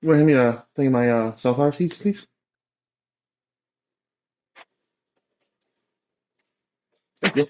You want to hand me a thing of my sunflower seeds, please? Thank you.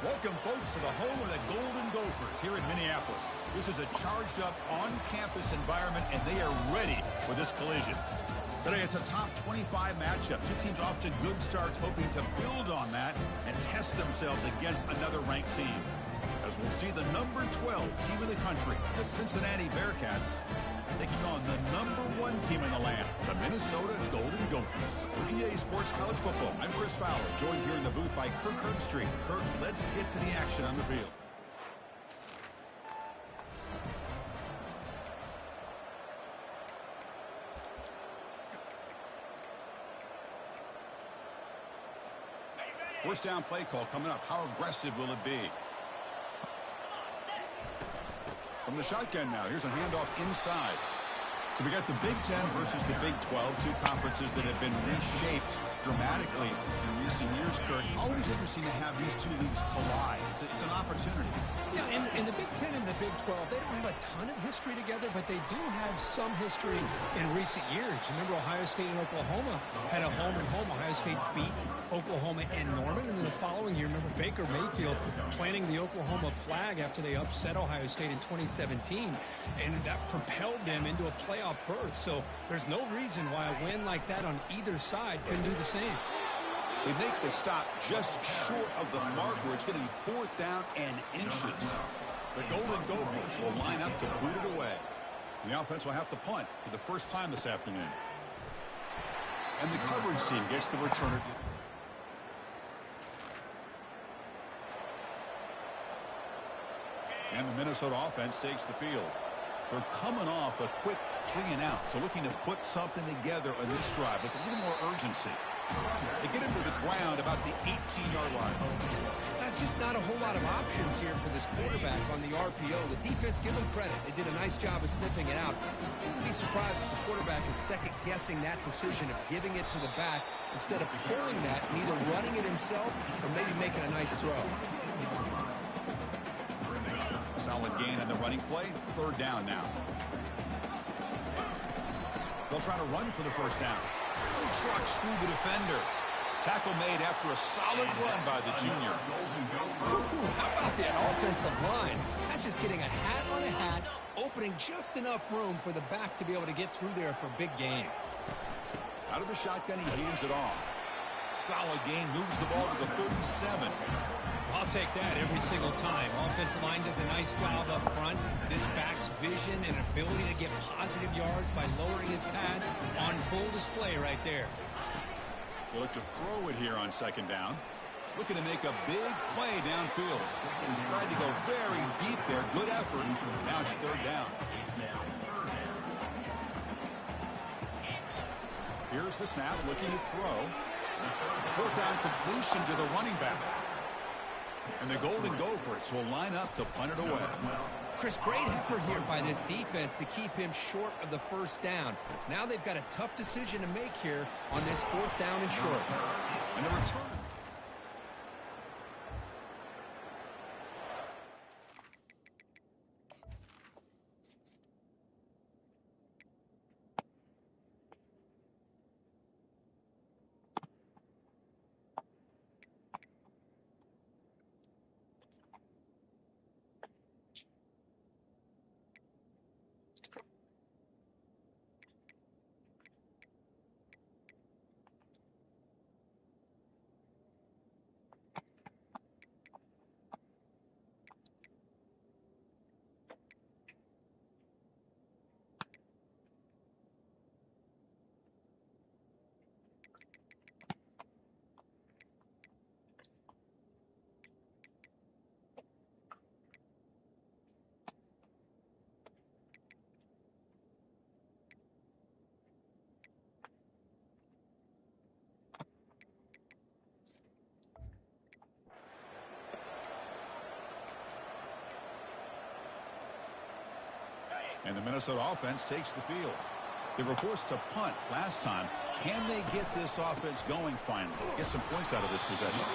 Welcome, folks, to the home of the Golden Gophers here in Minneapolis. This is a charged-up, on-campus environment, and they are ready for this collision. Today, it's a top 25 matchup. Two teams off to good starts, hoping to build on that and test themselves against another ranked team. As we'll see the number 12 team in the country, the Cincinnati Bearcats, taking on the number 1 team in the land, the Minnesota Golden Gophers. For EA Sports College Football, I'm Chris Fowler, joined here in the booth by Kirk Herbstreit. Kirk, let's get to the action on the field. First down play call coming up. How aggressive will it be? From the shotgun now, here's a handoff inside. So we got the Big Ten versus the Big 12, two conferences that have been reshaped dramatically in recent years, Kurt. Always interesting to have these two leagues collide. It's an opportunity. Yeah, and the Big Ten and the Big 12, they don't have a ton of history together, but they do have some history in recent years. Remember, Ohio State and Oklahoma had a home and home. Ohio State beat Oklahoma and Norman, and then the following year, remember Baker Mayfield planting the Oklahoma flag after they upset Ohio State in 2017, and that propelled them into a playoff berth. So there's no reason why a win like that on either side couldn't do the same. They make the stop just short of the marker. It's going to be 4th down and inches. The Golden Gophers will line up to boot it away. The offense will have to punt for the first time this afternoon. And the coverage team gets the returner. And the Minnesota offense takes the field. They're coming off a quick 3-and-out, so looking to put something together on this drive with a little more urgency. They get him to the ground about the 18-yard line. That's just not a whole lot of options here for this quarterback on the RPO. The defense, give them credit. They did a nice job of sniffing it out. I wouldn't be surprised if the quarterback is second-guessing that decision of giving it to the back instead of pulling that and either running it himself or maybe making a nice throw. Solid gain on the running play. 3rd down now. They'll try to run for the first down. Trucks through the defender. Tackle made after a solid run by the junior. Ooh, how about that offensive line? That's just getting a hat on a hat, opening just enough room for the back to be able to get through there for a big gain. Out of the shotgun, he hands it off. Solid gain, moves the ball to the 37. I'll take that every single time. Offensive line does a nice job up front. This back's vision and ability to get positive yards by lowering his pads on full display right there. They look to throw it here on 2nd down. Looking to make a big play downfield. Tried to go very deep there. Good effort. Now it's 3rd down. Here's the snap, looking to throw. 4th down completion to the running back. And the Golden Gophers will line up to punt it away. Chris, great effort here by this defense to keep him short of the 1st down. Now they've got a tough decision to make here on this 4th down and short. And the return. And the Minnesota offense takes the field. They were forced to punt last time. Can they get this offense going finally? Get some points out of this possession.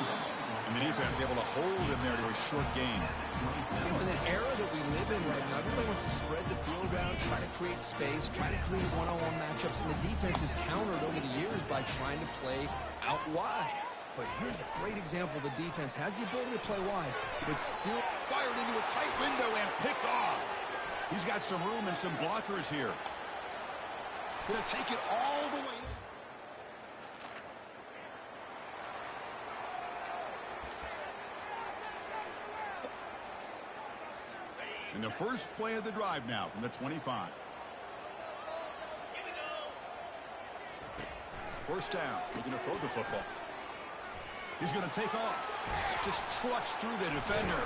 And the defense able to hold him there to a short gain. You know, in the era that we live in right now, everybody wants to spread the field around, try to create space, try to create one-on-one matchups, and the defense is countered over the years by trying to play out wide. But here's a great example. The defense has the ability to play wide, but still Fired into a tight window and picked off. He's got some room and some blockers here. Gonna take it all the way in. And the first play of the drive now from the 25. First down, looking to throw the football. He's going to take off. Just trucks through the defender.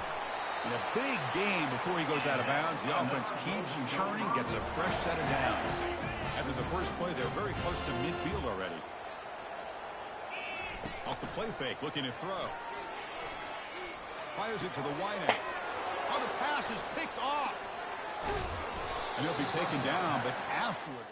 And a big gain before he goes out of bounds. The offense keeps churning, gets a fresh set of downs. After the first play, they're very close to midfield already. Off the play fake, looking to throw. Fires it to the wide end. Oh, the pass is picked off. And he'll be taken down, but afterwards.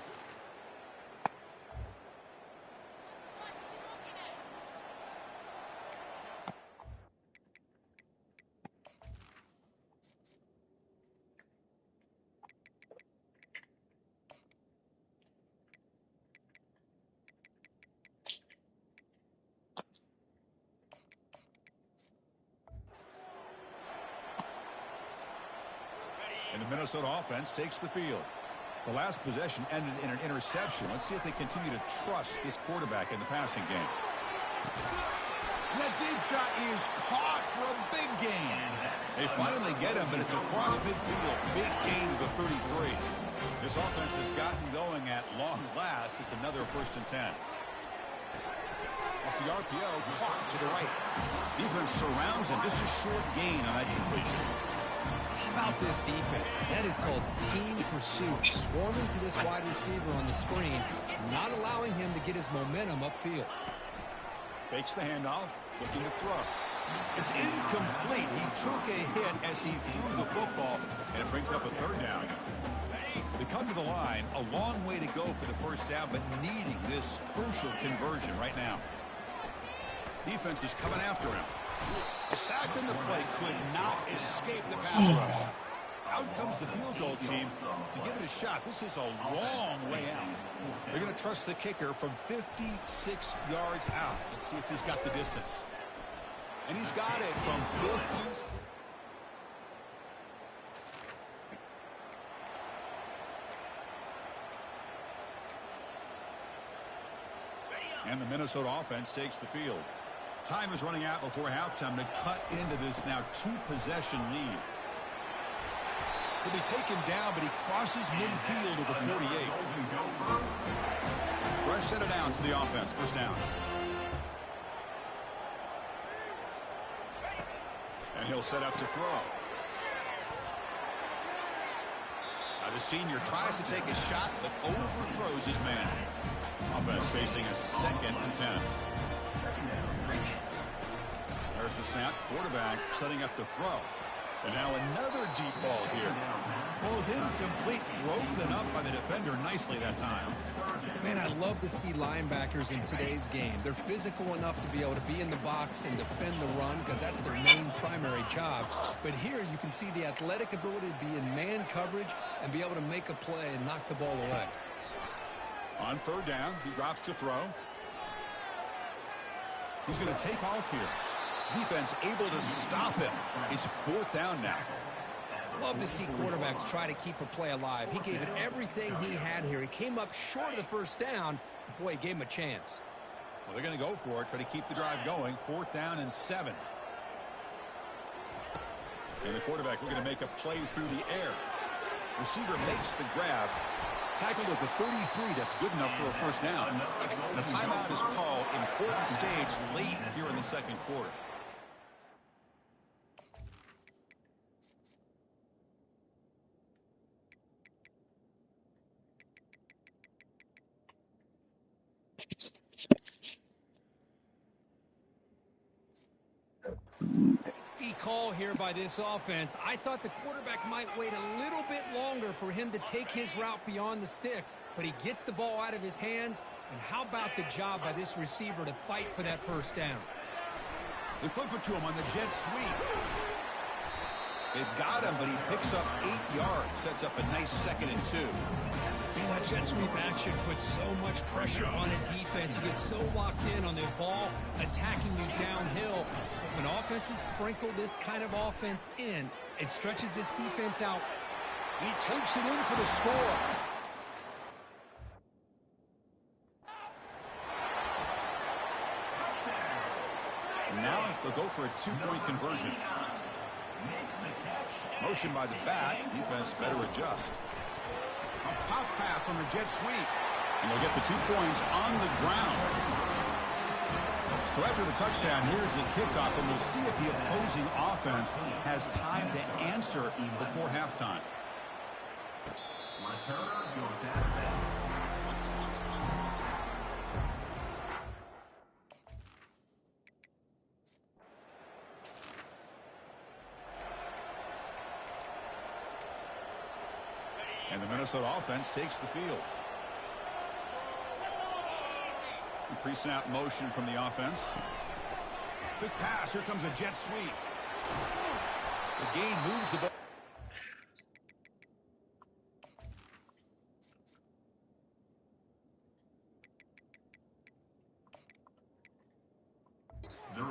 And the Minnesota offense takes the field. The last possession ended in an interception. Let's see if they continue to trust this quarterback in the passing game. That deep shot is caught for a big gain. They finally get him, but it's across midfield. Big gain to the 33. This offense has gotten going at long last. It's another 1st and 10. Off the RPO, caught to the right. Defense surrounds him. Just a short gain on that completion. How about this defense? That is called team pursuit. Swarming to this wide receiver on the screen, not allowing him to get his momentum upfield. Fakes the handoff, looking to throw. It's incomplete. He took a hit as he threw the football, and it brings up a 3rd down. They come to the line, a long way to go for the 1st down, but needing this crucial conversion right now. Defense is coming after him. A sack in the play could not escape the pass rush. Out comes the field goal team to give it a shot. This is a long way out. They're going to trust the kicker from 56 yards out. Let's see if he's got the distance. And he's got it from 56. And the Minnesota offense takes the field. Time is running out before halftime to cut into this now 2-possession lead. He'll be taken down, but he crosses midfield to the 48. Fresh set of downs for the offense. 1st down. And he'll set up to throw. Now the senior tries to take a shot, but overthrows his man. Offense facing a 2nd and 10. There's the snap. Quarterback setting up to throw. And now another deep ball here. Ball is incomplete. Broken up by the defender nicely that time. Man, I love to see linebackers in today's game. They're physical enough to be able to be in the box and defend the run because that's their main primary job. But here you can see the athletic ability to be in man coverage and be able to make a play and knock the ball away. On 3rd down, he drops to throw. He's going to take off here. Defense able to stop him. It's 4th down now. Love to see quarterbacks try to keep a play alive. He gave it everything he had here. He came up short of the 1st down. Boy, he gave him a chance. Well, they're going to go for it, try to keep the drive going. 4th down and 7. And the quarterback looking to make a play through the air. Receiver makes the grab. Tackled at the 33. That's good enough for a 1st down. And a timeout is called. Important stage late here in the 2nd quarter. key call here by this offense. I thought the quarterback might wait a little bit longer for him to take his route beyond the sticks, but he gets the ball out of his hands. And how about the job by this receiver to fight for that first down? They flip it to him on the jet sweep. They've got him, but he picks up 8 yards, sets up a nice 2nd and 2. Man, that jet sweep action puts so much pressure on a defense. You get so locked in on the ball attacking you downhill. But when offenses sprinkle this kind of offense in, it stretches this defense out. He takes it in for the score. And now they'll go for a 2-point conversion. Motion by the back. Defense better adjust. A pop pass on the jet sweep. And they'll get the 2 points on the ground. So after the touchdown, here's the kickoff, and we'll see if the opposing offense has time to answer before halftime. And the Minnesota offense takes the field. Pre-snap motion from the offense. Quick pass. Here comes a jet sweep. The game moves the ball. You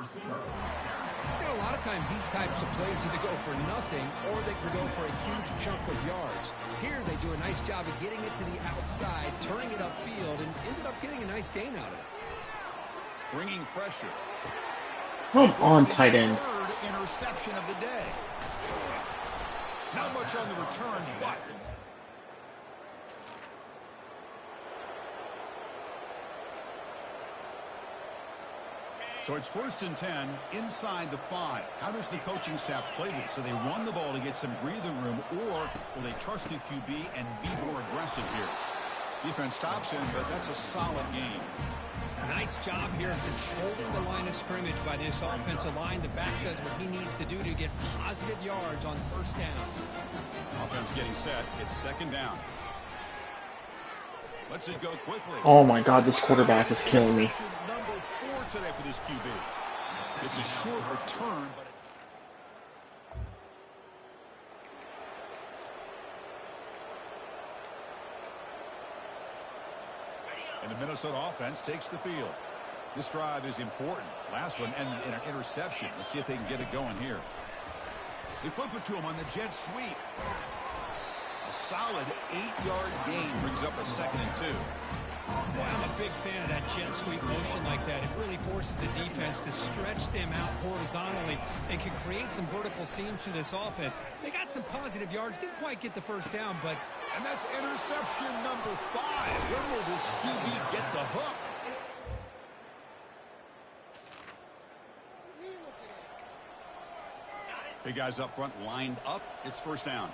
know, a lot of times these types of plays either go for nothing or they can go for a huge chunk of yards. Here they do a nice job of getting it to the outside, turning it upfield, and ended up getting a nice gain out of it. Bringing pressure. Come on, tight end. Third interception of the day. Not much on the return, but so it's 1st and 10 inside the 5. How does the coaching staff play this? So they run the ball to get some breathing room, or will they trust the QB and be more aggressive here? Defense stops him, but that's a solid game. Nice job here of controlling the line of scrimmage by this offensive line. The back does what he needs to do to get positive yards on 1st down. Offense getting set. It's 2nd down. Let's it go quickly. Oh my God, this quarterback is killing me. Number 4 today for this QB. It's a short return, but and the Minnesota offense takes the field. This drive is important. Last one and an interception. Let's see if they can get it going here. They flip it to him on the jet sweep. A solid 8-yard gain brings up a 2nd and 2. Boy, I'm a big fan of that jet sweep motion like that. It really forces the defense to stretch them out horizontally and can create some vertical seams through this offense. They got some positive yards. Didn't quite get the 1st down, but... And that's interception number 5. When will this QB get the hook? Big guys up front lined up. It's 1st down.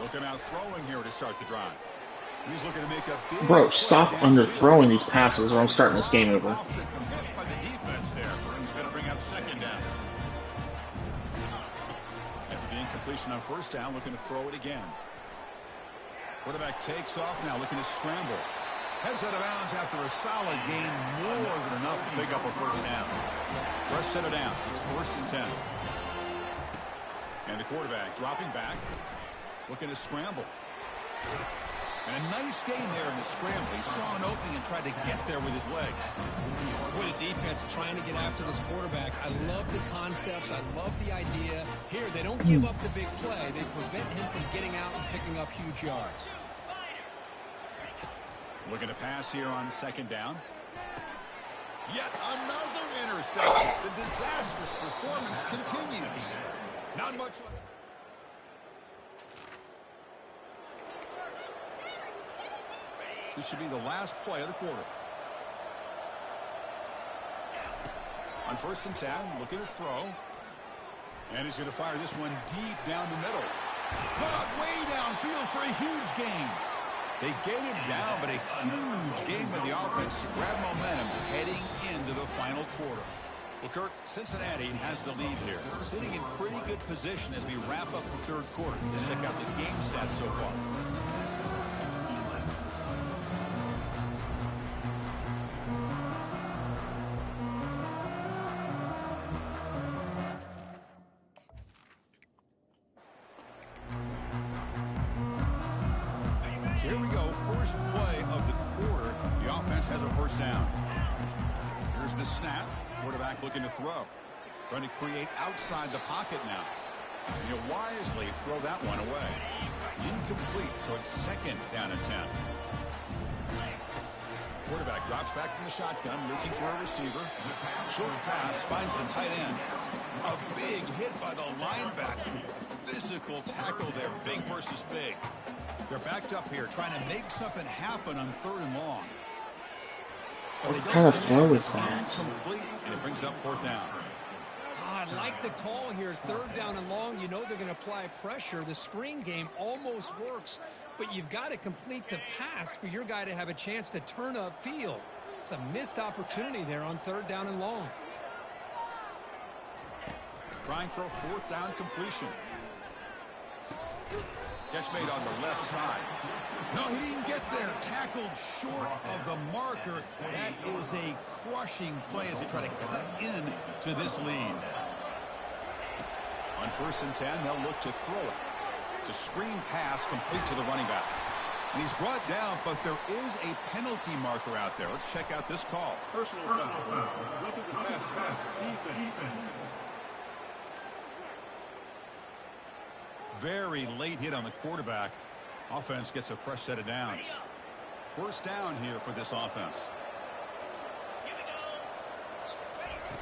Looking out throwing here to start the drive. He's looking to make a big Bro, stop underthrowing these passes or I'm starting this game over. Off the tip by the defense there. He's going to bring up 2nd down. After the incompletion on 1st down, looking to throw it again. Quarterback takes off now, looking to scramble. Heads out of bounds after a solid gain, more than enough to pick up a 1st down. Fresh set of downs. It's 1st and 10. And the quarterback dropping back, looking to scramble. And a nice gain there in the scramble. He saw an opening and tried to get there with his legs. Boy, the defense trying to get after this quarterback. I love the concept. I love the idea. Here, they don't give up the big play. They prevent him from getting out and picking up huge yards. Looking to pass here on 2nd down. Yet another interception. The disastrous performance continues. Not much. This should be the last play of the quarter. On 1st and 10, looking to throw. And he's going to fire this one deep down the middle. Caught way downfield for a huge gain. They get him down, but a huge gain by the offense to grab momentum heading into the final quarter. Well, Kirk, Cincinnati has the lead here. Sitting in pretty good position as we wrap up the third quarter. Let's check out the game stats so far. So here we go. First play of the quarter. The offense has a first down. Here's the snap. Quarterback looking to throw. Trying to create outside the pocket now. He'll wisely throw that one away. Incomplete, so it's second down and 10. Quarterback drops back from the shotgun, looking for a receiver. Short pass, finds the tight end. A big hit by the linebacker. Physical tackle there, big versus big. They're backed up here, trying to make something happen on 3rd and long. What kind of throw is that? Complete, and it brings up 4th down. I like the call here. 3rd down and long. You know they're going to apply pressure. The screen game almost works, but you've got to complete the pass for your guy to have a chance to turn upfield. It's a missed opportunity there on 3rd down and long. Trying for a 4th down completion. Catch made on the left side. No, he didn't get there. Tackled short of the marker. That is a crushing play as they try to cut in to this lead. On 1st and 10, they'll look to throw it. It's a screen pass complete to the running back. And he's brought down, but there is a penalty marker out there. Let's check out this call. Personal foul. Roughing the pass. Defense. Very late hit on the quarterback. Offense gets a fresh set of downs. 1st down here for this offense.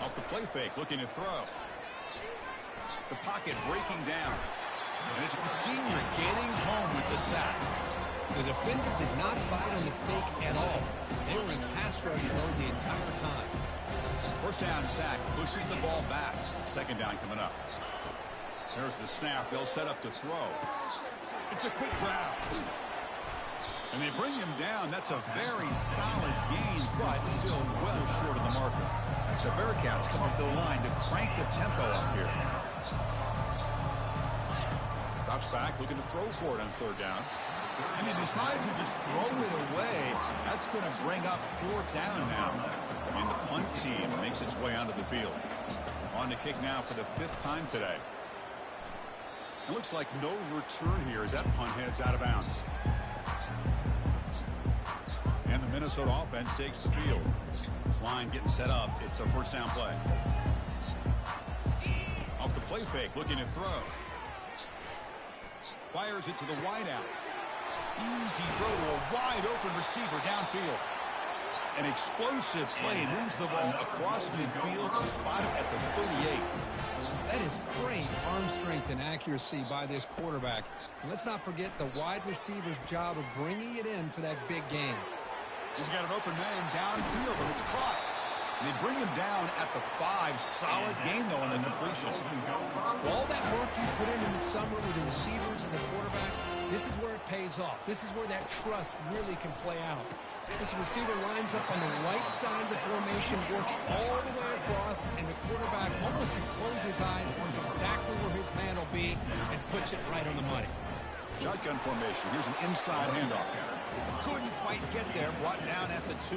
Off the play fake, looking to throw. The pocket breaking down. And it's the senior getting home with the sack. The defender did not bite on the fake at all. They were in pass rush mode the entire time. 1st down sack, pushes the ball back. 2nd down coming up. There's the snap. They'll set up to throw. It's a quick grab. And they bring him down. That's a very solid gain, but still well short of the marker. The Bearcats come up to the line to crank the tempo up here. Drops back, looking to throw for it on 3rd down. And he decides to just throw it away. That's going to bring up 4th down now. And the punt team makes its way onto the field. On to kick now for the 5th time today. It looks like no return here as that punt heads out of bounds. And the Minnesota offense takes the field. This line getting set up. It's a 1st down play. Off the play fake, looking to throw. Fires it to the wideout. Easy throw to a wide open receiver downfield. An explosive play, moves the ball across midfield, spotted at the 38. That is great arm strength and accuracy by this quarterback. And let's not forget the wide receiver's job of bringing it in for that big game. He's got an open man downfield, and it's caught. And they bring him down at the 5. Solid game, though, on the completion. All that work you put in the summer with the receivers and the quarterbacks, this is where it pays off. This is where that trust really can play out. This receiver lines up on the right side of the formation, works all the way across, and the quarterback almost can close his eyes, knows exactly where his man will be, and puts it right on the money. Shotgun formation. Here's an inside handoff. Couldn't quite get there. Brought down at the 2.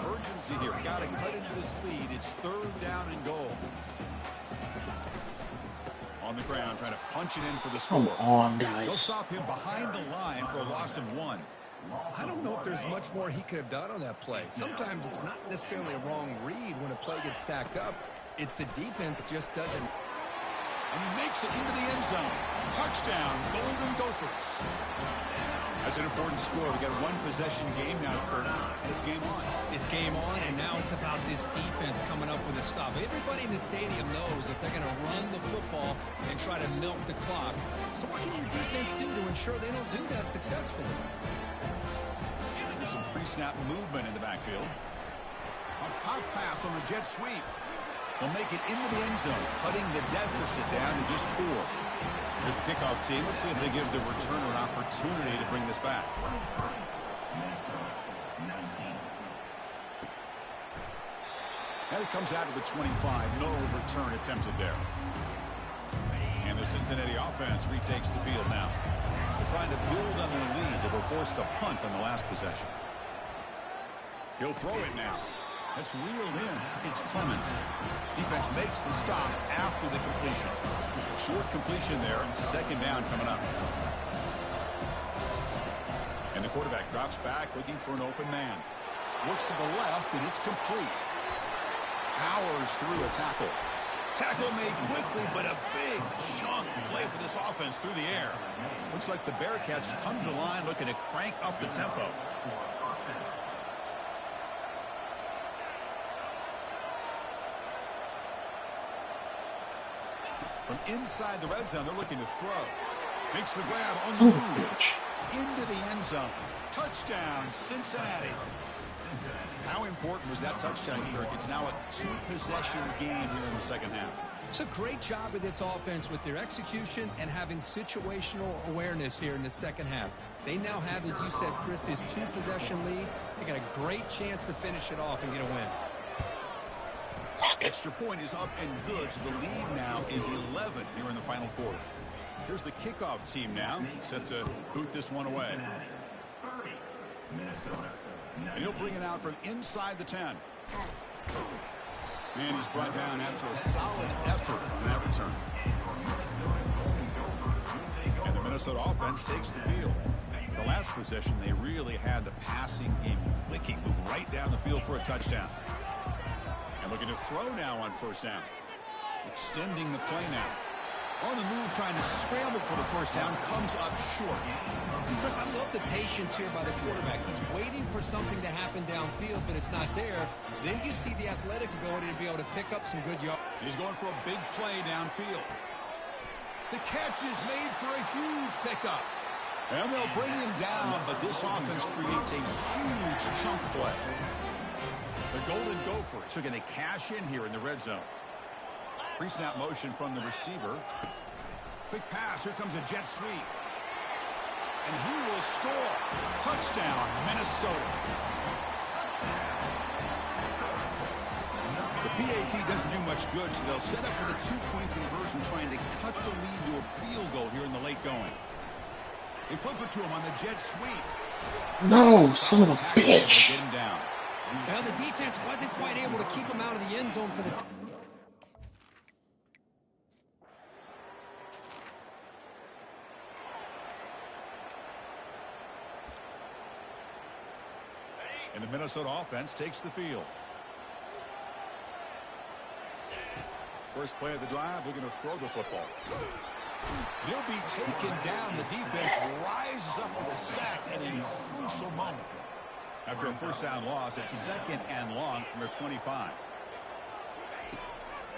Urgency here. Got to cut into this lead. It's 3rd down and goal. On the ground, trying to punch it in for the score. Come on, They'll guys. stop him behind the line for a loss of 1. I don't know if there's much more he could have done on that play. Sometimes it's not necessarily a wrong read when a play gets stacked up. It's the defense just doesn't. And he makes it into the end zone. Touchdown, Golden Gophers. That's an important score. We got a 1-possession game now, Kurt. And it's game on. It's game on, and now it's about this defense coming up with a stop. Everybody in the stadium knows that they're going to run the football and try to milk the clock. So what can your defense do to ensure they don't do that successfully? There's some pre-snap movement in the backfield. A pop pass on the jet sweep. They'll make it into the end zone, cutting the deficit down to just 4. Here's the kickoff team. Let's see if they give the returner an opportunity to bring this back. And it comes out to the 25. No return attempted there. And the Cincinnati offense retakes the field now. They're trying to build on their lead. They were forced to punt on the last possession. He'll throw it now. It's reeled in. It's Clemens. Defense makes the stop after the completion. Short completion there. Second down coming up. And the quarterback drops back looking for an open man. Looks to the left, and it's complete. Powers through a tackle. Tackle made quickly, but a big chunk play for this offense through the air. Looks like the Bearcats come to the line looking to crank up the tempo. From inside the red zone, they're looking to throw. Makes the grab on the move. Into the end zone. Touchdown, Cincinnati. How important was that touchdown, Kirk? It's now a two-possession game here in the second half. It's a great job of this offense with their execution and having situational awareness here in the second half. They now have, as you said, Chris, this two-possession lead. They got a great chance to finish it off and get a win. Extra point is up and good, so the lead now is 11 here in the final quarter. Here's the kickoff team now, set to boot this one away. And he'll bring it out from inside the 10. And he's brought down after a solid effort on that return. And the Minnesota offense takes the field. The last possession, they really had the passing game clicking, move right down the field for a touchdown. And looking to throw now on first down. Extending the play now. On the move, trying to scramble for the first down, comes up short. Chris, I love the patience here by the quarterback. He's waiting for something to happen downfield, but it's not there. Then you see the athletic ability to be able to pick up some good yards. He's going for a big play downfield. The catch is made for a huge pickup. And they'll bring him down, but this offense creates a huge chunk play. The Golden Gophers are going to cash in here in the red zone. Pre-snap motion from the receiver. Quick pass. Here comes a jet sweep. And he will score. Touchdown, Minnesota. The PAT doesn't do much good, so they'll set up for the two-point conversion, trying to cut the lead to a field goal here in the late going. They flip it to him on the jet sweep. No, son of a bitch. Get him down. Well, the defense wasn't quite able to keep him out of the end zone for the... And the Minnesota offense takes the field. First play of the drive, looking to throw the football. He'll be taken down. The defense rises up with a sack at a crucial moment. After a first down loss, it's second and long from their 25.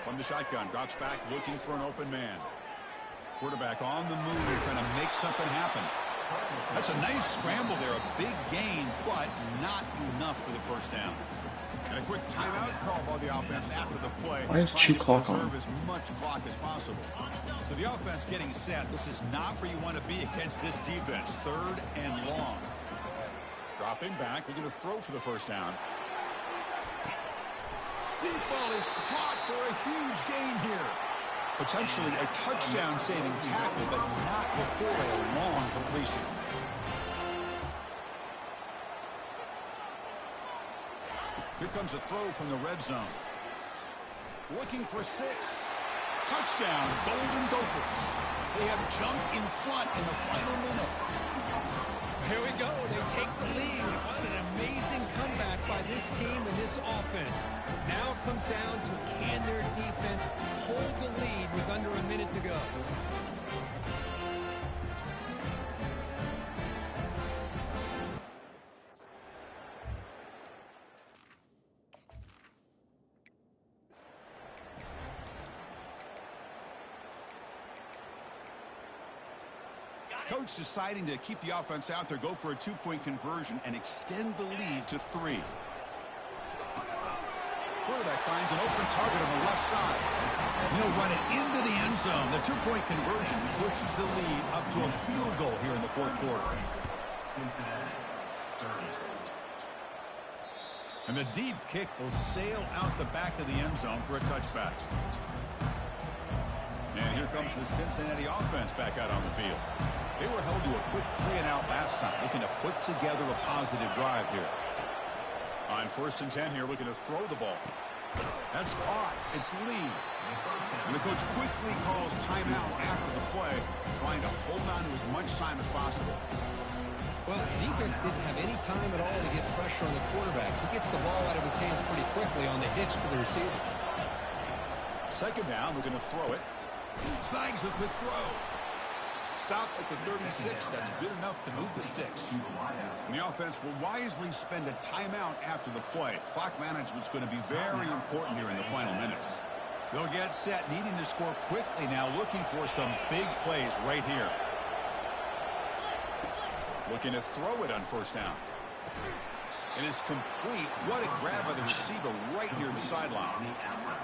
From the shotgun, drops back looking for an open man. Quarterback on the move, trying to make something happen. That's a nice scramble there, a big gain, but not enough for the first down. And a quick timeout call by the offense after the play. Why is 2 clock on? As much clock as possible. So the offense getting set. This is not where you want to be against this defense. Third and long. Dropping back, looking to throw for the first down. Deep ball is caught for a huge gain here. Potentially a touchdown-saving tackle, but not before a long completion. Here comes a throw from the red zone. Looking for 6. Touchdown, Golden Gophers. They have jumped in front in the final minute. Here we go. They take the lead. What an amazing comeback by this team and this offense. Now it comes down to can their defense hold the lead with under a minute to go. Coach deciding to keep the offense out there, go for a 2-point conversion, and extend the lead to 3. Quarterback finds an open target on the left side. And he'll run it into the end zone. The 2-point conversion pushes the lead up to a field goal here in the fourth quarter. And the deep kick will sail out the back of the end zone for a touchback. And here comes the Cincinnati offense back out on the field. They were held to a quick 3-and-out last time, looking to put together a positive drive here. On 1st and 10 here, looking to throw the ball. That's caught. It's Lee. And the coach quickly calls timeout after the play, trying to hold on to as much time as possible. Well, the defense didn't have any time at all to get pressure on the quarterback. He gets the ball out of his hands pretty quickly on the hitch to the receiver. 2nd down, we're going to throw it. Snags a quick throw. Stop at the 36. That's good enough to move the sticks. And the offense will wisely spend a timeout after the play. Clock management's going to be very important here in the final minutes. They'll get set, needing to score quickly now, looking for some big plays right here. Looking to throw it on 1st down. It is complete. What a grab by the receiver right near the sideline.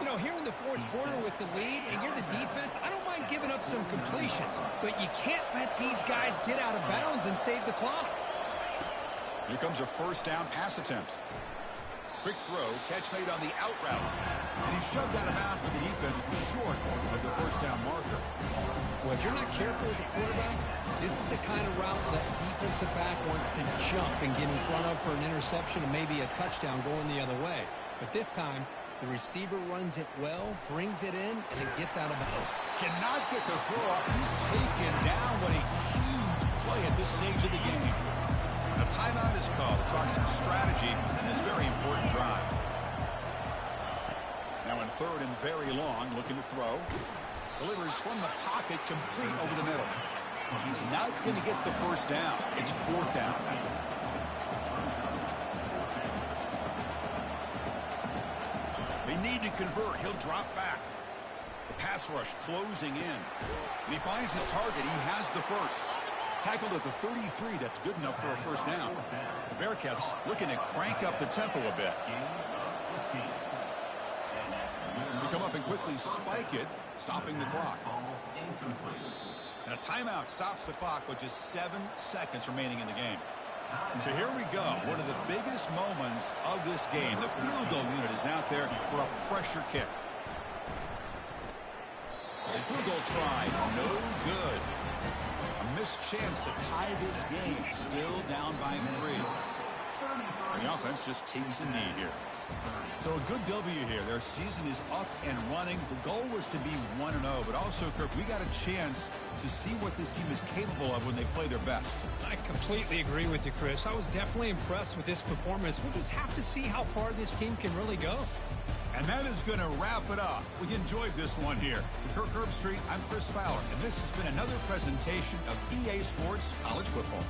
You know, here in the 4th quarter with the lead, and you're the defense, I don't mind giving up some completions, but you can't let these guys get out of bounds and save the clock. Here comes a 1st down pass attempt. Quick throw, catch made on the out route. And he's shoved out of bounds, but the defense was short of the 1st down marker. Well, if you're not careful as a quarterback, this is the kind of route that defensive back wants to jump and get in front of for an interception and maybe a touchdown going the other way. But this time, the receiver runs it well, brings it in, and it gets out of bounds. Cannot get the throw off. He's taken down. What a huge play at this stage of the game. A timeout is called to talk some strategy in this very important drive. Now in 3rd and very long, looking to throw. Delivers from the pocket, complete over the middle. He's not going to get the 1st down. It's 4th down. They need to convert. He'll drop back. The pass rush closing in. And he finds his target. He has the 1st. Tackled at the 33. That's good enough for a 1st down. The Bearcats looking to crank up the tempo a bit. They come up and quickly spike it, stopping the clock. And a timeout stops the clock with just 7 seconds remaining in the game. So here we go. One of the biggest moments of this game. The field goal unit is out there for a pressure kick. The field goal try, no good. A missed chance to tie this game. Still down by 3. And the offense just takes a knee here. So a good W here. Their season is up and running. The goal was to be 1-0, but also, Kirk, we got a chance to see what this team is capable of when they play their best. I completely agree with you, Chris. I was definitely impressed with this performance. We'll just have to see how far this team can really go. And that is going to wrap it up. We enjoyed this one here. With Kirk Herbstreit, I'm Chris Fowler, and this has been another presentation of EA Sports College Football.